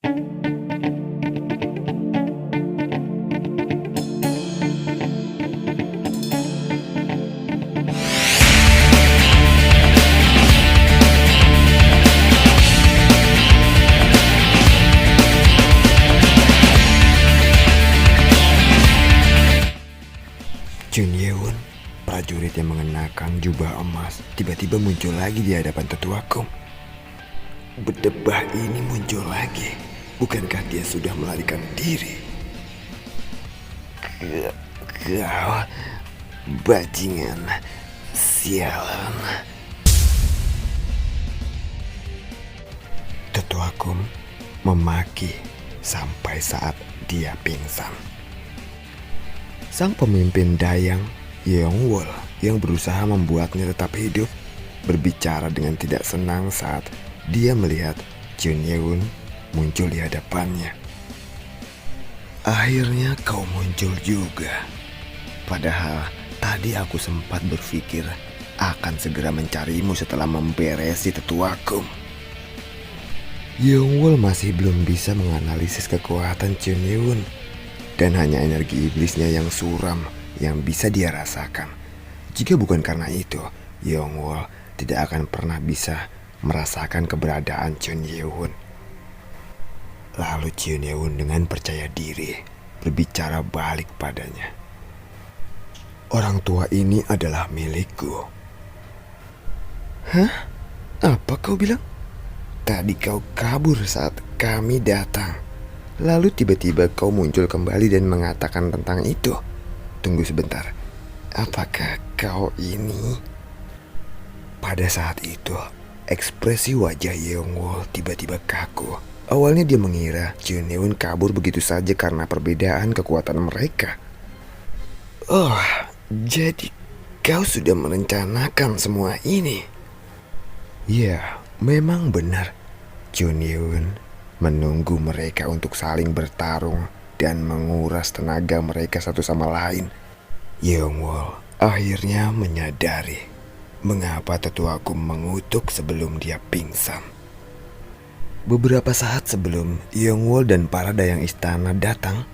Chun Ye-won, prajurit yang mengenakan jubah emas, tiba-tiba muncul lagi di hadapan tetuakum. Berdebah ini muncul lagi. Bukankah dia sudah melarikan diri? Kau, bajingan, sialan. Tetuakum memaki sampai saat dia pingsan. Sang pemimpin Dayang, Yeongwol, yang berusaha membuatnya tetap hidup, berbicara dengan tidak senang saat dia melihat Chun Ye-won muncul di hadapannya. Akhirnya kau muncul juga. Padahal tadi aku sempat berpikir akan segera mencarimu setelah memberesi tetuakum. Yeongwol masih belum bisa menganalisis kekuatan Chun Ye-won. Dan hanya energi iblisnya yang suram yang bisa dia rasakan. Jika bukan karena itu, Yeongwol tidak akan pernah bisa merasakan keberadaan Chun Ye-won. Lalu Chun Ye-won dengan percaya diri berbicara balik padanya. Orang tua ini adalah milikku. Hah? Apa kau bilang? Tadi kau kabur saat kami datang. Lalu tiba-tiba kau muncul kembali dan mengatakan tentang itu. Tunggu sebentar. Apakah kau ini? Pada saat itu, ekspresi wajah Yeongwol tiba-tiba kaku. Awalnya dia mengira Chun Ye-won kabur begitu saja karena perbedaan kekuatan mereka. Oh, jadi kau sudah merencanakan semua ini? Ya, memang benar. Chun Ye-won menunggu mereka untuk saling bertarung dan menguras tenaga mereka satu sama lain. Yeongwol akhirnya menyadari mengapa tetuakum mengutuk sebelum dia pingsan. Beberapa saat sebelum Yeongwol dan para dayang istana datang,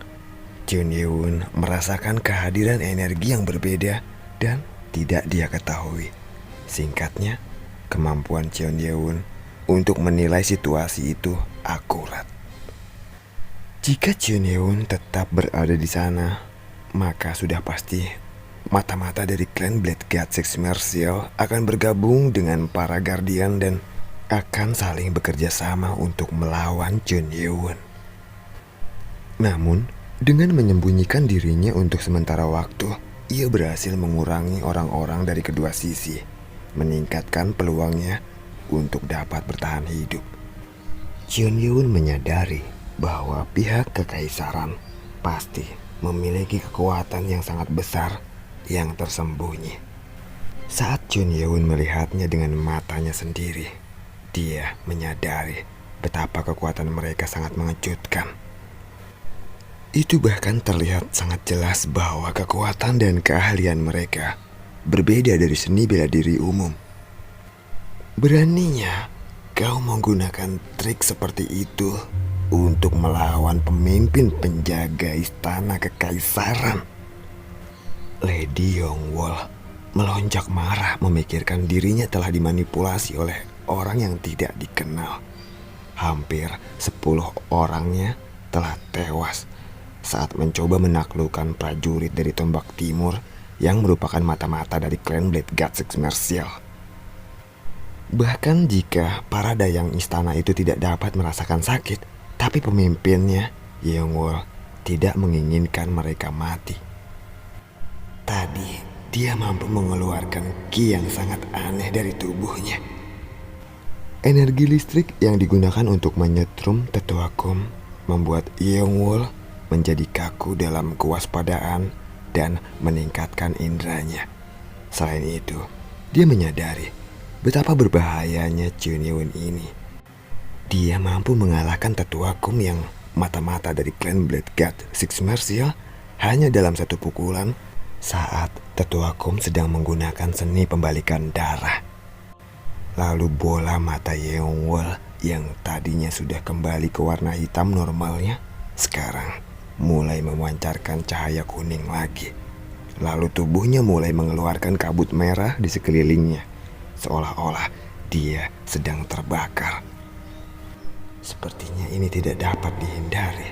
Chun Ye-won merasakan kehadiran energi yang berbeda dan tidak dia ketahui. Singkatnya, kemampuan Chun Ye-won untuk menilai situasi itu akurat. Jika Chun Ye-won tetap berada di sana, maka sudah pasti mata-mata dari klan Blade God Six Martial akan bergabung dengan para Guardian dan akan saling bekerja sama untuk melawan Chun Ye-won. Namun, dengan menyembunyikan dirinya untuk sementara waktu, ia berhasil mengurangi orang-orang dari kedua sisi, meningkatkan peluangnya untuk dapat bertahan hidup. Chun Ye-won menyadari bahwa pihak kekaisaran pasti memiliki kekuatan yang sangat besar yang tersembunyi. Saat Chun Ye-won melihatnya dengan matanya sendiri, dia menyadari betapa kekuatan mereka sangat mengejutkan. Itu bahkan terlihat sangat jelas bahwa kekuatan dan keahlian mereka berbeda dari seni bela diri umum. Beraninya kau menggunakan trik seperti itu untuk melawan pemimpin penjaga istana kekaisaran. Lady Yeongwol melonjak marah memikirkan dirinya telah dimanipulasi oleh orang yang tidak dikenal. Hampir 10 orangnya telah tewas saat mencoba menaklukkan prajurit dari Tombak Timur yang merupakan mata-mata dari klan Blade God Six Martial. Bahkan jika para dayang istana itu tidak dapat merasakan sakit, tapi pemimpinnya, Yeongwol, tidak menginginkan mereka mati. Tadi, dia mampu mengeluarkan ki yang sangat aneh dari tubuhnya. Energi listrik yang digunakan untuk menyetrum tetuakum membuat Yeongwol menjadi kaku dalam kewaspadaan dan meningkatkan indranya. Selain itu, dia menyadari betapa berbahayanya Chun Ye-won ini. Dia mampu mengalahkan tetuakum yang mata-mata dari klan Blade God Six Martial hanya dalam satu pukulan saat tetuakum sedang menggunakan seni pembalikan darah. Lalu bola mata Yeongwol yang tadinya sudah kembali ke warna hitam normalnya, sekarang mulai memancarkan cahaya kuning lagi. Lalu tubuhnya mulai mengeluarkan kabut merah di sekelilingnya, seolah-olah dia sedang terbakar. Sepertinya ini tidak dapat dihindari.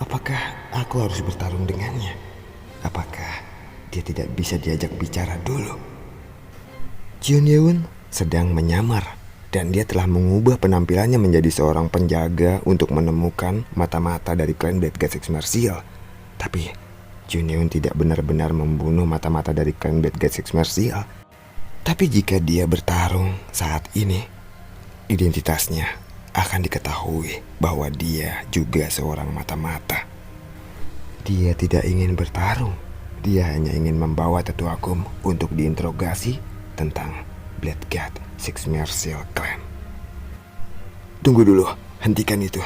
Apakah aku harus bertarung dengannya? Apakah dia tidak bisa diajak bicara dulu? Jun Yeun sedang menyamar dan dia telah mengubah penampilannya menjadi seorang penjaga untuk menemukan mata-mata dari klan Black God Six Martial. Tapi Jun Yeun tidak benar-benar membunuh mata-mata dari klan Black God Six Martial. Tapi jika dia bertarung saat ini, identitasnya akan diketahui bahwa dia juga seorang mata-mata. Dia tidak ingin bertarung. Dia hanya ingin membawa Tetua Gum untuk diinterogasi tentang Black God Six Martial Clan. Tunggu dulu, hentikan itu.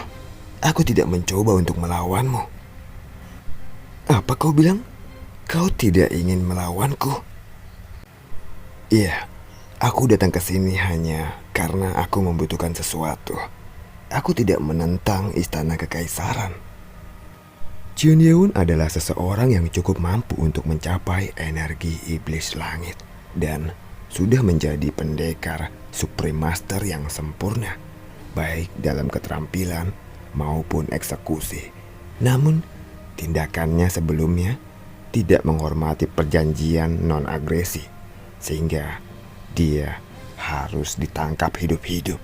Aku tidak mencoba untuk melawanmu. Apa kau bilang? Kau tidak ingin melawanku? Iya, aku datang ke sini hanya karena aku membutuhkan sesuatu. Aku tidak menentang istana kekaisaran. Jun Yeun adalah seseorang yang cukup mampu untuk mencapai energi iblis langit dan sudah menjadi pendekar Supreme Master yang sempurna, baik dalam keterampilan maupun eksekusi. Namun, tindakannya sebelumnya tidak menghormati perjanjian non-agresi, sehingga dia harus ditangkap hidup-hidup.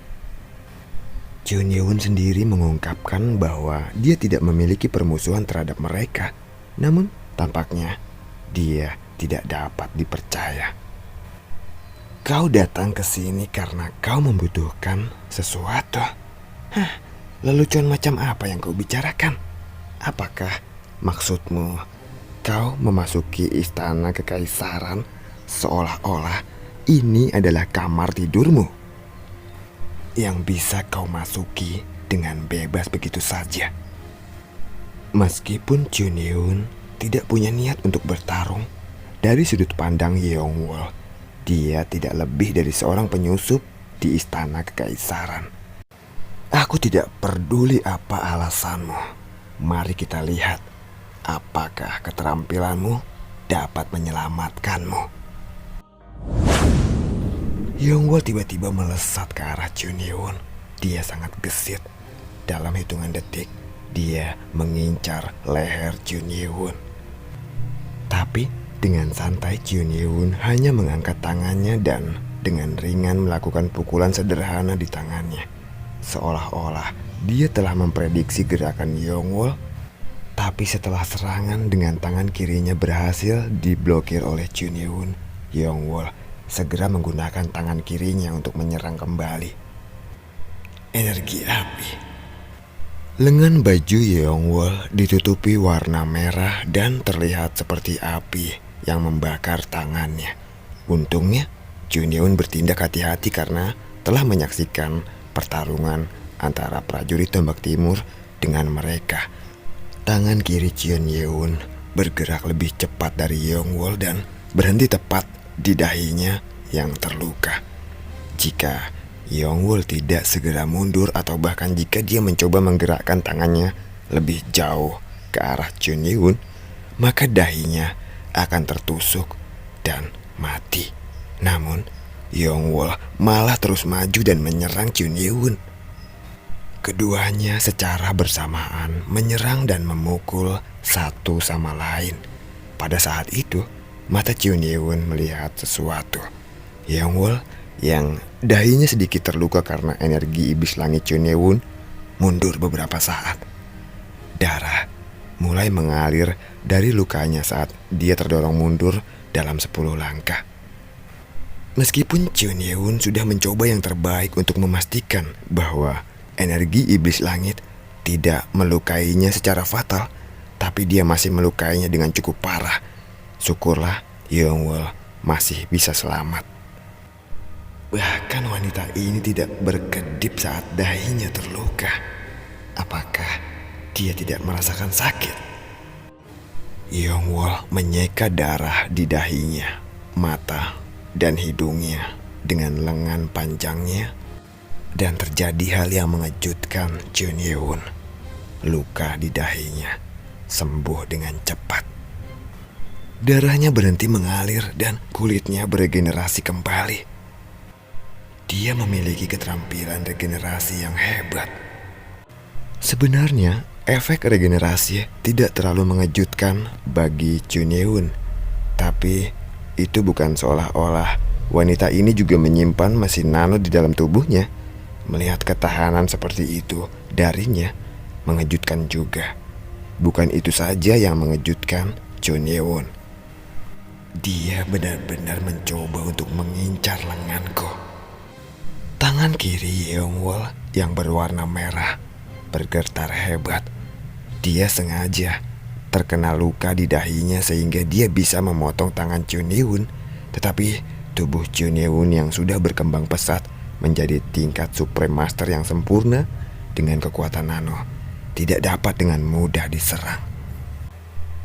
Jun Yeun sendiri mengungkapkan bahwa dia tidak memiliki permusuhan terhadap mereka. Namun, tampaknya dia tidak dapat dipercaya. Kau datang ke sini karena kau membutuhkan sesuatu. Hah, lelucon macam apa yang kau bicarakan? Apakah maksudmu kau memasuki istana kekaisaran seolah-olah ini adalah kamar tidurmu yang bisa kau masuki dengan bebas begitu saja? Meskipun Jun Yeun tidak punya niat untuk bertarung, dari sudut pandang Yeongwol, dia tidak lebih dari seorang penyusup di istana kekaisaran. Aku tidak peduli apa alasanmu. Mari kita lihat apakah keterampilanmu dapat menyelamatkanmu. Yeongwol tiba-tiba melesat ke arah Jun Yeun. Dia sangat gesit. Dalam hitungan detik, dia mengincar leher Jun Yeun. Tapi dengan santai Jun Yeun hanya mengangkat tangannya dan dengan ringan melakukan pukulan sederhana di tangannya. Seolah-olah dia telah memprediksi gerakan Yeongwol. Tapi setelah serangan dengan tangan kirinya berhasil diblokir oleh Jun Yeun, Yeongwol segera menggunakan tangan kirinya untuk menyerang kembali. Energi api. Lengan baju Yeongwol ditutupi warna merah dan terlihat seperti api yang membakar tangannya. Untungnya, Jun Yeun bertindak hati-hati karena telah menyaksikan pertarungan antara prajurit tombak timur dengan mereka. Tangan kiri Jun Yeun bergerak lebih cepat dari Yeongwol dan berhenti tepat di dahinya yang terluka. Jika Yeongwol tidak segera mundur atau bahkan jika dia mencoba menggerakkan tangannya lebih jauh ke arah Jun Yeun, maka dahinya akan tertusuk dan mati. Namun, Yeongwol malah terus maju dan menyerang Jun Yeun. Keduanya secara bersamaan menyerang dan memukul satu sama lain. Pada saat itu, mata Jun Yeun melihat sesuatu. Yeongwol yang dahinya sedikit terluka karena energi iblis langit Jun Yeun mundur beberapa saat. Darah mulai mengalir dari lukanya saat dia terdorong mundur dalam 10 langkah. Meskipun Jun Yeun sudah mencoba yang terbaik untuk memastikan bahwa energi iblis langit tidak melukainya secara fatal, tapi dia masih melukainya dengan cukup parah. Syukurlah Yeongwol masih bisa selamat. Bahkan wanita ini tidak berkedip saat dahinya terluka. Apakah dia tidak merasakan sakit? Yeongwol menyeka darah di dahinya, mata, dan hidungnya dengan lengan panjangnya. Dan terjadi hal yang mengejutkan Jun Yeun. Luka di dahinya sembuh dengan cepat. Darahnya berhenti mengalir dan kulitnya beregenerasi kembali. Dia memiliki keterampilan regenerasi yang hebat. Sebenarnya, efek regenerasi tidak terlalu mengejutkan bagi Jun Yeun. Tapi itu bukan seolah-olah wanita ini juga menyimpan mesin nano di dalam tubuhnya. Melihat ketahanan seperti itu darinya mengejutkan juga. Bukan itu saja yang mengejutkan Jun Yeun. Dia benar-benar mencoba untuk mengincar lenganku. Tangan kiri Yeongwol yang berwarna merah bergetar hebat. Dia sengaja terkena luka di dahinya sehingga dia bisa memotong tangan Jun Yeun. Tetapi tubuh Jun Yeun yang sudah berkembang pesat menjadi tingkat Supreme Master yang sempurna dengan kekuatan nano tidak dapat dengan mudah diserang.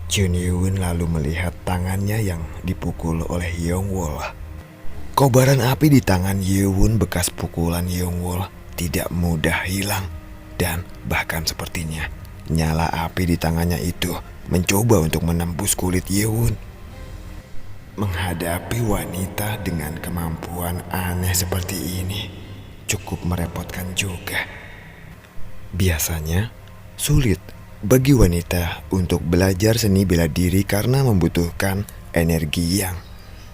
Jun Yeun lalu melihat tangannya yang dipukul oleh Yeongwol. Kobaran api di tangan Yeun bekas pukulan Yeongwol tidak mudah hilang. Dan bahkan sepertinya nyala api di tangannya itu mencoba untuk menembus kulit Yeun. Menghadapi wanita dengan kemampuan aneh seperti ini cukup merepotkan juga. Biasanya sulit bagi wanita untuk belajar seni bela diri karena membutuhkan energi yang.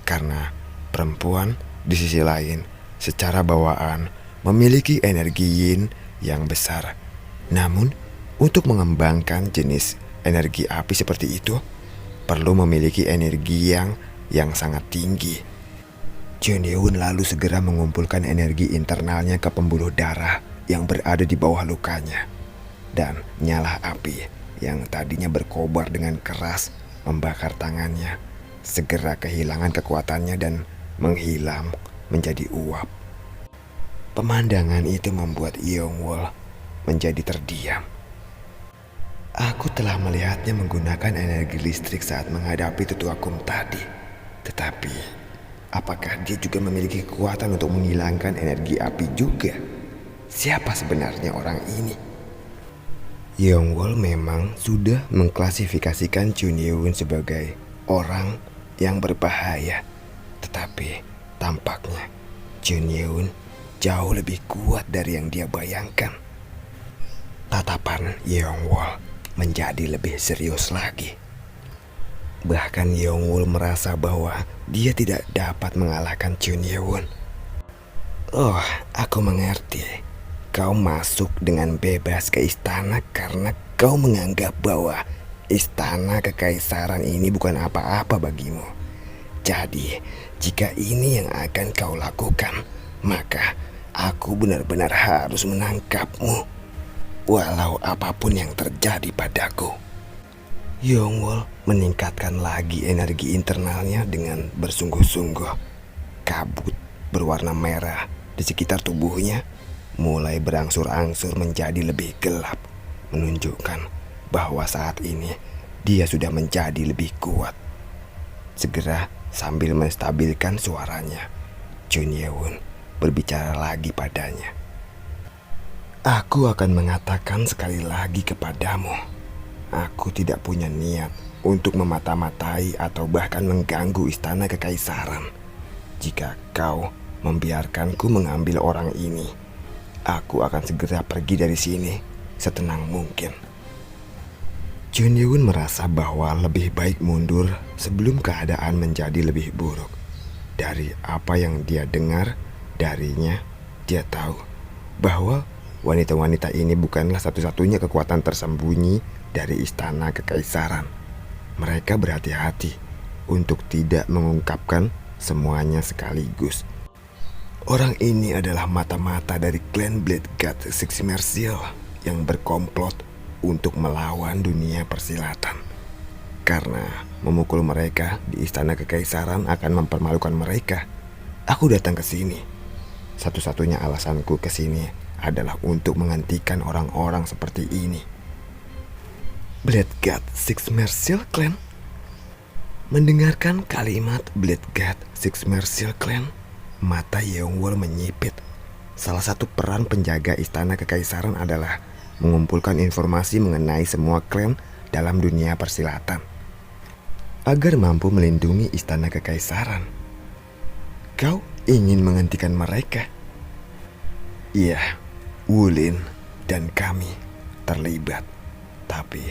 Karena perempuan di sisi lain secara bawaan memiliki energi yin yang besar. Namun untuk mengembangkan jenis energi api seperti itu perlu memiliki energi yang sangat tinggi. Jun Yeun lalu segera mengumpulkan energi internalnya ke pembuluh darah yang berada di bawah lukanya. Dan nyala api yang tadinya berkobar dengan keras membakar tangannya segera kehilangan kekuatannya dan menghilang menjadi uap. Pemandangan itu membuat Yeongwol menjadi terdiam. Aku telah melihatnya menggunakan energi listrik saat menghadapi tetua kum tadi. Tetapi, apakah dia juga memiliki kekuatan untuk menghilangkan energi api juga? Siapa sebenarnya orang ini? Yeongwol memang sudah mengklasifikasikan Jun Yeun sebagai orang yang berbahaya. Tetapi, tampaknya Jun Yeun jauh lebih kuat dari yang dia bayangkan. Tatapan Yeongwol menjadi lebih serius lagi. Bahkan Yeongwol merasa bahwa dia tidak dapat mengalahkan Jun Yeun. Oh, aku mengerti. Kau masuk dengan bebas ke istana karena kau menganggap bahwa istana kekaisaran ini bukan apa-apa bagimu. Jadi, jika ini yang akan kau lakukan, maka aku benar-benar harus menangkapmu. Walau apapun yang terjadi padaku. Yeongwol meningkatkan lagi energi internalnya dengan bersungguh-sungguh. Kabut berwarna merah di sekitar tubuhnya mulai berangsur-angsur menjadi lebih gelap, menunjukkan bahwa saat ini dia sudah menjadi lebih kuat. Segera sambil menstabilkan suaranya, Jun Yeun berbicara lagi padanya. Aku akan mengatakan sekali lagi kepadamu, aku tidak punya niat untuk memata-matai atau bahkan mengganggu istana kekaisaran. Jika kau membiarkanku mengambil orang ini, aku akan segera pergi dari sini setenang mungkin. Jun Yeun merasa bahwa lebih baik mundur sebelum keadaan menjadi lebih buruk. Dari apa yang dia dengar darinya, dia tahu bahwa wanita-wanita ini bukanlah satu-satunya kekuatan tersembunyi dari istana kekaisaran. Mereka berhati-hati untuk tidak mengungkapkan semuanya sekaligus. Orang ini adalah mata-mata dari klan Blade God Six Mercial yang berkomplot untuk melawan dunia persilatan. Karena memukul mereka di istana kekaisaran akan mempermalukan mereka. Aku datang ke sini. Satu-satunya alasanku ke sini adalah untuk menghentikan orang-orang seperti ini. Blade God Six Mercial Clan? Mendengarkan kalimat Blade God Six Mercial Clan, mata Yeongwol menyipit. Salah satu peran penjaga istana kekaisaran adalah mengumpulkan informasi mengenai semua klan dalam dunia persilatan agar mampu melindungi istana kekaisaran. Kau ingin menghentikan mereka? Iya, Wulin dan kami terlibat. Tapi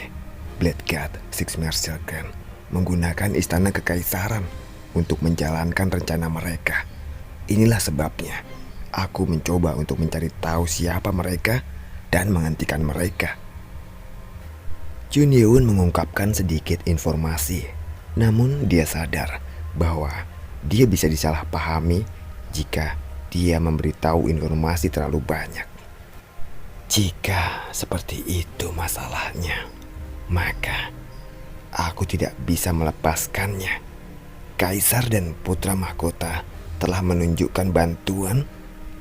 Blackguard Six Martial Clan menggunakan istana kekaisaran untuk menjalankan rencana mereka. Inilah sebabnya aku mencoba untuk mencari tahu siapa mereka dan menghentikan mereka. Jun Yeun mengungkapkan sedikit informasi, namun dia sadar bahwa dia bisa disalahpahami jika dia memberitahu informasi terlalu banyak. Jika seperti itu masalahnya, maka aku tidak bisa melepaskannya. Kaisar dan putra mahkota telah menunjukkan bantuan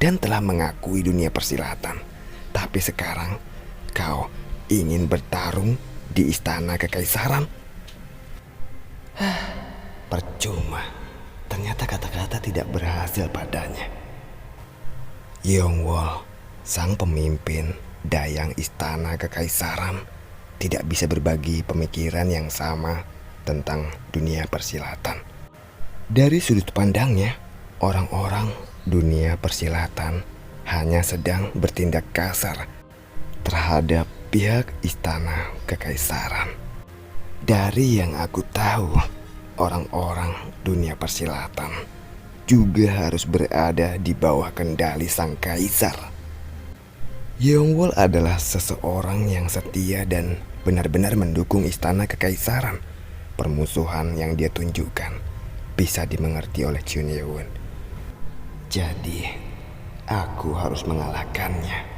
dan telah mengakui dunia persilatan. Tapi sekarang kau ingin bertarung di istana kekaisaran? Percuma. Ternyata kata-kata tidak berhasil padanya. Yongwol, sang pemimpin dayang istana kekaisaran, tidak bisa berbagi pemikiran yang sama tentang dunia persilatan. Dari sudut pandangnya, orang-orang dunia persilatan hanya sedang bertindak kasar terhadap pihak istana kekaisaran. Dari yang aku tahu, orang-orang dunia persilatan juga harus berada di bawah kendali sang kaisar. Yongwol adalah seseorang yang setia dan benar-benar mendukung istana kekaisaran. Permusuhan yang dia tunjukkan bisa dimengerti oleh Jun Yeun. Jadi, aku harus mengalahkannya.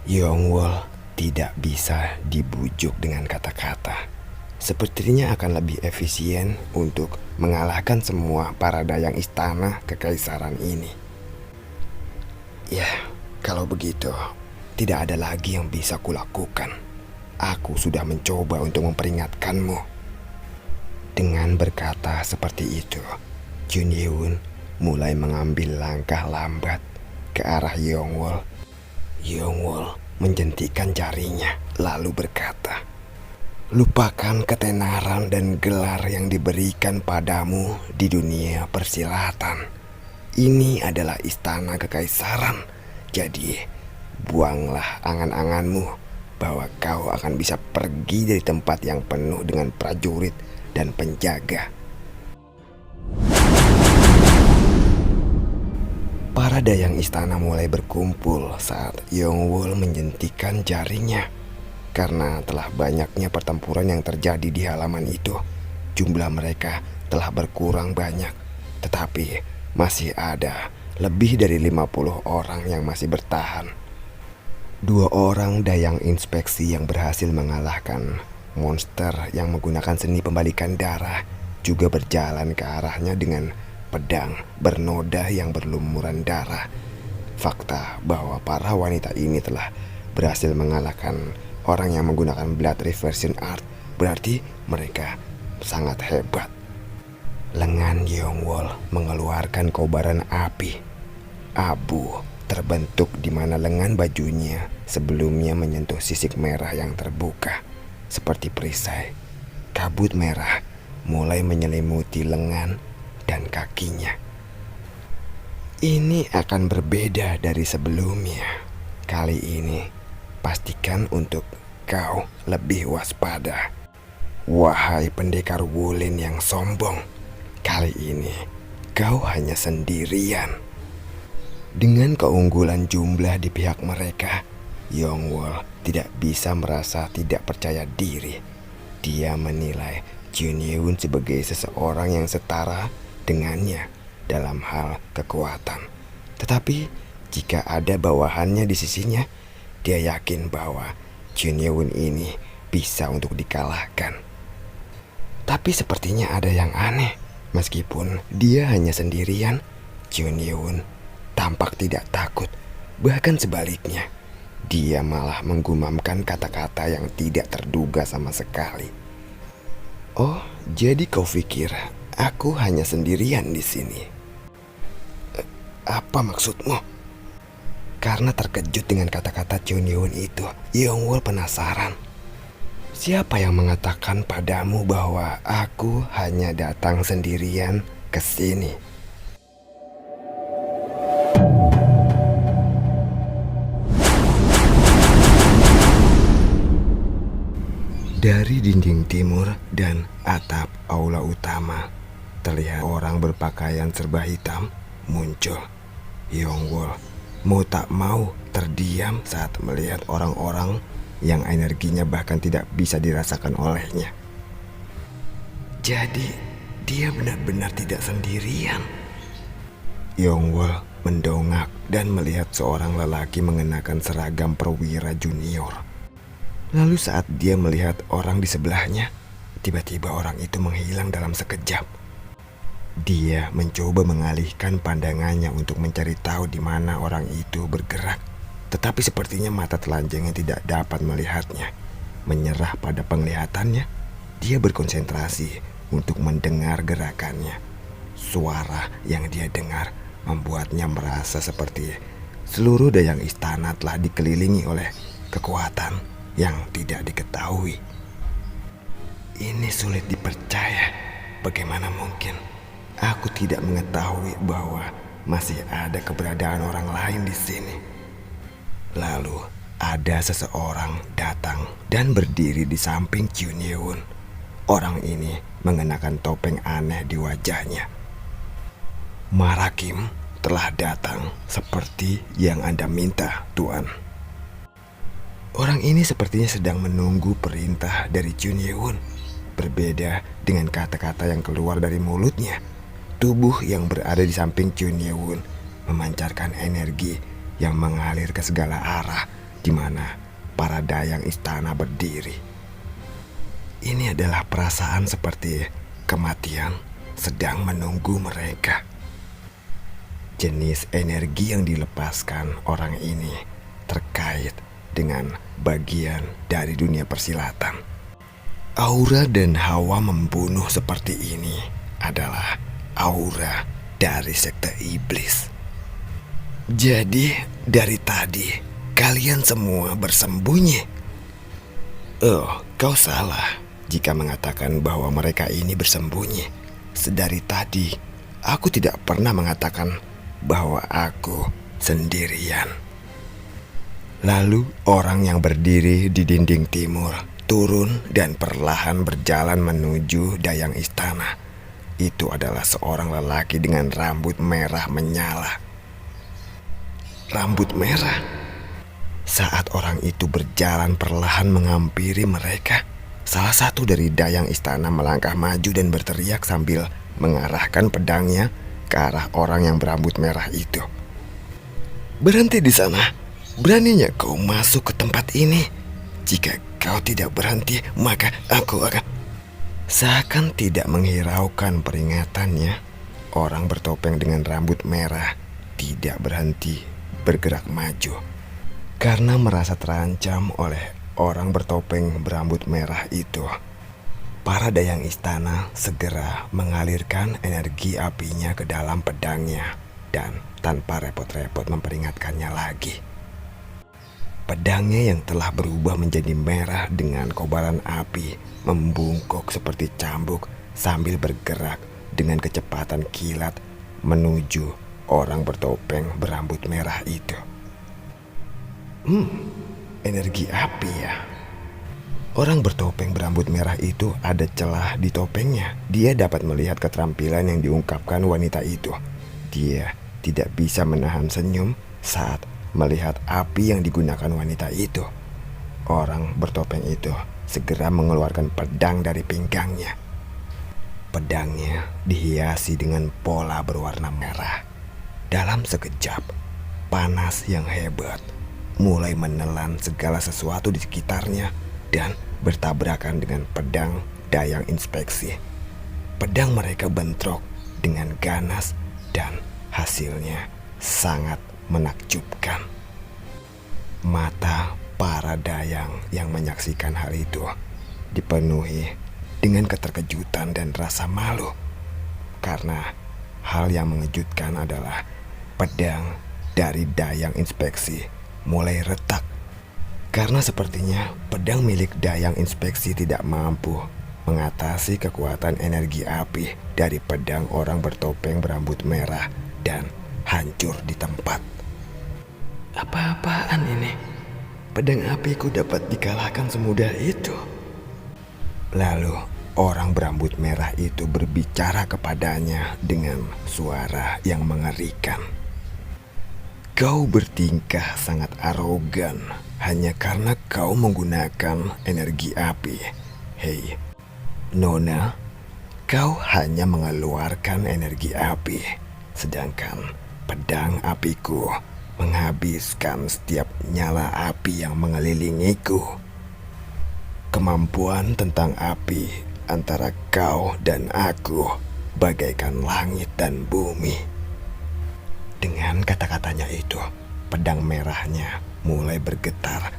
Yongwol tidak bisa dibujuk dengan kata-kata. Sepertinya akan lebih efisien untuk mengalahkan semua para dayang istana kekaisaran ini. Ya, kalau begitu, tidak ada lagi yang bisa kulakukan. Aku sudah mencoba untuk memperingatkanmu. Dengan berkata seperti itu, Jun Yeun mulai mengambil langkah lambat ke arah Yongwol. Yongwol menjentikkan jarinya lalu berkata, "Lupakan ketenaran dan gelar yang diberikan padamu di dunia persilatan. Ini adalah istana kekaisaran. Jadi, buanglah angan-anganmu bahwa kau akan bisa pergi dari tempat yang penuh dengan prajurit dan penjaga." Para dayang istana mulai berkumpul saat Yongwol menjentikkan jarinya. Karena telah banyaknya pertempuran yang terjadi di halaman itu, jumlah mereka telah berkurang banyak. Tetapi masih ada lebih dari 50 orang yang masih bertahan. 2 orang dayang inspeksi yang berhasil mengalahkan monster yang menggunakan seni pembalikan darah juga berjalan ke arahnya dengan pedang bernoda yang berlumuran darah. Fakta bahwa para wanita ini telah berhasil mengalahkan orang yang menggunakan Blood Reversion Art berarti mereka sangat hebat. Lengan Yongwol mengeluarkan kobaran api. Abu terbentuk di mana lengan bajunya sebelumnya menyentuh sisik merah yang terbuka. Seperti perisai, kabut merah mulai menyelimuti lengan dan kakinya. Ini akan berbeda dari sebelumnya. Kali ini, pastikan untuk kau lebih waspada. Wahai pendekar Wulin yang sombong, kali ini kau hanya sendirian. Dengan keunggulan jumlah di pihak mereka, Yongwol tidak bisa merasa tidak percaya diri. Dia menilai Jun Yeun sebagai seseorang yang setara dengannya dalam hal kekuatan. Tetapi jika ada bawahannya di sisinya, dia yakin bahwa Jun Yeun ini bisa untuk dikalahkan. Tapi sepertinya ada yang aneh. Meskipun dia hanya sendirian, Jun Yeun tampak tidak takut. Bahkan sebaliknya, dia malah menggumamkan kata-kata yang tidak terduga sama sekali. "Oh, jadi kau pikir aku hanya sendirian di sini? Apa maksudmu?" Karena terkejut dengan kata-kata Chunyewon itu, Yongwol penasaran. Siapa yang mengatakan padamu bahwa aku hanya datang sendirian ke sini? Dari dinding timur dan atap aula utama, terlihat orang berpakaian serba hitam muncul. Yongwol mau tak mau terdiam saat melihat orang-orang yang energinya bahkan tidak bisa dirasakan olehnya. Jadi, dia benar-benar tidak sendirian. Yongwol mendongak dan melihat seorang lelaki mengenakan seragam perwira junior. Lalu saat dia melihat orang di sebelahnya, tiba-tiba orang itu menghilang dalam sekejap. Dia mencoba mengalihkan pandangannya untuk mencari tahu di mana orang itu bergerak. Tetapi sepertinya mata telanjangnya tidak dapat melihatnya. Menyerah pada penglihatannya, dia berkonsentrasi untuk mendengar gerakannya. Suara yang dia dengar membuatnya merasa seperti seluruh dayang istana telah dikelilingi oleh kekuatan yang tidak diketahui. Ini sulit dipercaya. Bagaimana mungkin aku tidak mengetahui bahwa masih ada keberadaan orang lain di sini? Lalu ada seseorang datang dan berdiri di samping Chunyewon. Orang ini mengenakan topeng aneh di wajahnya. Marakim telah datang seperti yang Anda minta, Tuan. Orang ini sepertinya sedang menunggu perintah dari Chunyewon. Berbeda dengan kata-kata yang keluar dari mulutnya, tubuh yang berada di samping Chunyewon memancarkan energi yang mengalir ke segala arah di mana para dayang istana berdiri. Ini adalah perasaan seperti kematian sedang menunggu mereka. Jenis energi yang dilepaskan orang ini terkait dengan bagian dari dunia persilatan. Aura dan hawa membunuh seperti ini adalah aura dari sekte iblis. Jadi dari tadi kalian semua bersembunyi. Oh, kau salah jika mengatakan bahwa mereka ini bersembunyi. Sedari tadi aku tidak pernah mengatakan bahwa aku sendirian. Lalu orang yang berdiri di dinding timur turun dan perlahan berjalan menuju dayang istana. Itu adalah seorang lelaki dengan rambut merah menyala. Rambut merah. Saat orang itu berjalan perlahan menghampiri mereka, salah satu dari dayang istana melangkah maju dan berteriak sambil mengarahkan pedangnya ke arah orang yang berambut merah itu. Berhenti di sana. Beraninya kau masuk ke tempat ini. Jika kau tidak berhenti, maka aku akan... Seakan tidak menghiraukan peringatannya, orang bertopeng dengan rambut merah tidak berhenti bergerak maju. Karena merasa terancam oleh orang bertopeng berambut merah itu, para dayang istana segera mengalirkan energi apinya ke dalam pedangnya dan tanpa repot-repot memperingatkannya lagi. Pedangnya yang telah berubah menjadi merah dengan kobaran api membungkuk seperti cambuk sambil bergerak dengan kecepatan kilat menuju orang bertopeng berambut merah itu. Energi api ya. Orang bertopeng berambut merah itu ada celah di topengnya. Dia dapat melihat keterampilan yang diungkapkan wanita itu. Dia tidak bisa menahan senyum saat melihat api yang digunakan wanita itu. Orang bertopeng itu segera mengeluarkan pedang dari pinggangnya. Pedangnya dihiasi dengan pola berwarna merah. Dalam sekejap, panas yang hebat mulai menelan segala sesuatu di sekitarnya dan bertabrakan dengan pedang dayang inspeksi. Pedang mereka bentrok dengan ganas dan hasilnya sangat menakjubkan. Mata para dayang yang menyaksikan hal itu dipenuhi dengan keterkejutan dan rasa malu. Karena hal yang mengejutkan adalah pedang dari Dayang Inspeksi mulai retak. Karena sepertinya pedang milik Dayang Inspeksi tidak mampu mengatasi kekuatan energi api dari pedang orang bertopeng berambut merah dan hancur di tempat. Apa-apaan ini? Pedang apiku dapat dikalahkan semudah itu. Lalu orang berambut merah itu berbicara kepadanya dengan suara yang mengerikan. Kau bertingkah sangat arogan hanya karena kau menggunakan energi api. Hei, Nona, kau hanya mengeluarkan energi api, sedangkan pedang apiku menghabiskan setiap nyala api yang mengelilingiku. Kemampuan tentang api antara kau dan aku bagaikan langit dan bumi. Dengan kata-katanya itu, pedang merahnya mulai bergetar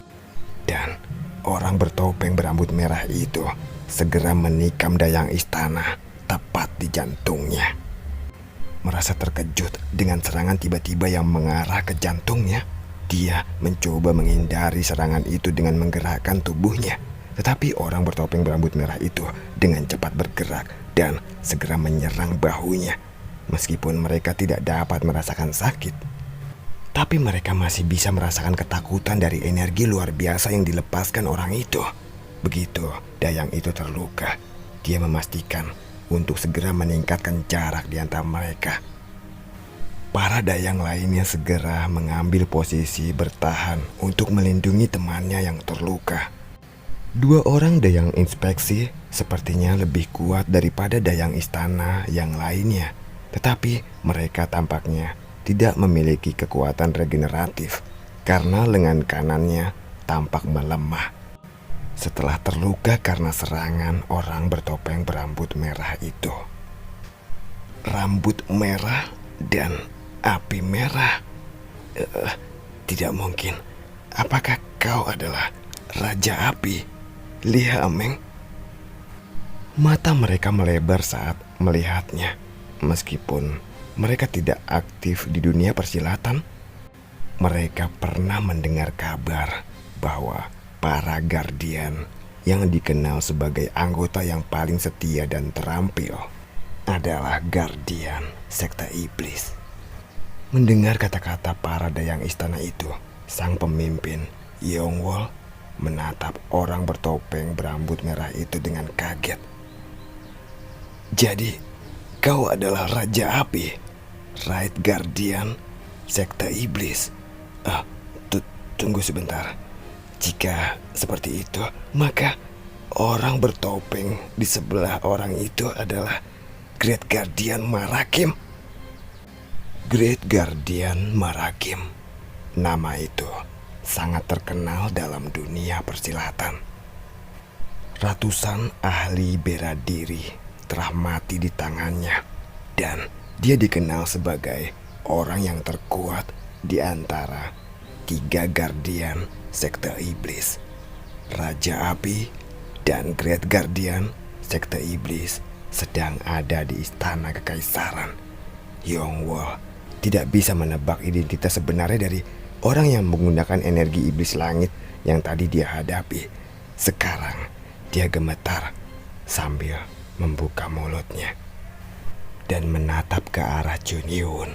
dan orang bertopeng berambut merah itu segera menikam Dayang Istana tepat di jantungnya. Merasa terkejut dengan serangan tiba-tiba yang mengarah ke jantungnya, dia mencoba menghindari serangan itu dengan menggerakkan tubuhnya. Tetapi orang bertopeng berambut merah itu dengan cepat bergerak dan segera menyerang bahunya. Meskipun mereka tidak dapat merasakan sakit, tapi mereka masih bisa merasakan ketakutan dari energi luar biasa yang dilepaskan orang itu. Begitu Dayang itu terluka, dia memastikan untuk segera meningkatkan jarak di antara mereka. Para Dayang lainnya segera mengambil posisi bertahan untuk melindungi temannya yang terluka. Dua orang Dayang Inspeksi sepertinya lebih kuat daripada Dayang Istana yang lainnya, tetapi mereka tampaknya tidak memiliki kekuatan regeneratif karena lengan kanannya tampak melemah setelah terluka karena serangan orang bertopeng berambut merah itu. Rambut merah dan api merah. Tidak mungkin. Apakah kau adalah Raja Api, Lia Ameng? Mata mereka melebar saat melihatnya. Meskipun mereka tidak aktif di dunia persilatan, mereka pernah mendengar kabar bahwa para Guardian yang dikenal sebagai anggota yang paling setia dan terampil adalah Guardian Sekte Iblis. Mendengar kata-kata para Dayang Istana itu, sang pemimpin Yongwol menatap orang bertopeng berambut merah itu dengan kaget. Jadi, kau adalah Raja Api, Right Guardian Sekte Iblis. Tunggu sebentar. Jika seperti itu, maka orang bertopeng di sebelah orang itu adalah Great Guardian Marakim. Great Guardian Marakim. Nama itu sangat terkenal dalam dunia persilatan. Ratusan ahli bela diri telah mati di tangannya, dan dia dikenal sebagai orang yang terkuat di antara 3 Guardian Sekte Iblis. Raja Api dan Great Guardian Sekte Iblis sedang ada di istana kekaisaran. Yongwol tidak bisa menebak identitas sebenarnya dari orang yang menggunakan energi iblis langit yang tadi dia hadapi. Sekarang dia gemetar sambil membuka mulutnya dan menatap ke arah Chun Yun.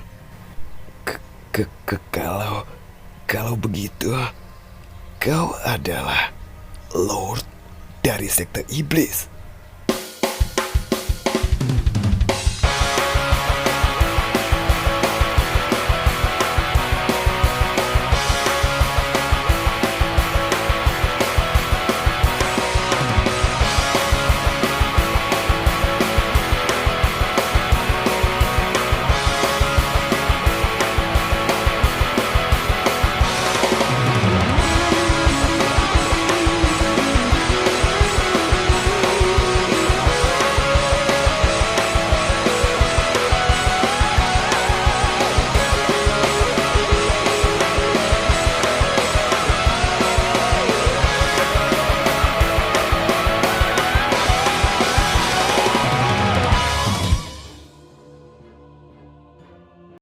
Kalau begitu, kau adalah Lord dari Sekte Iblis.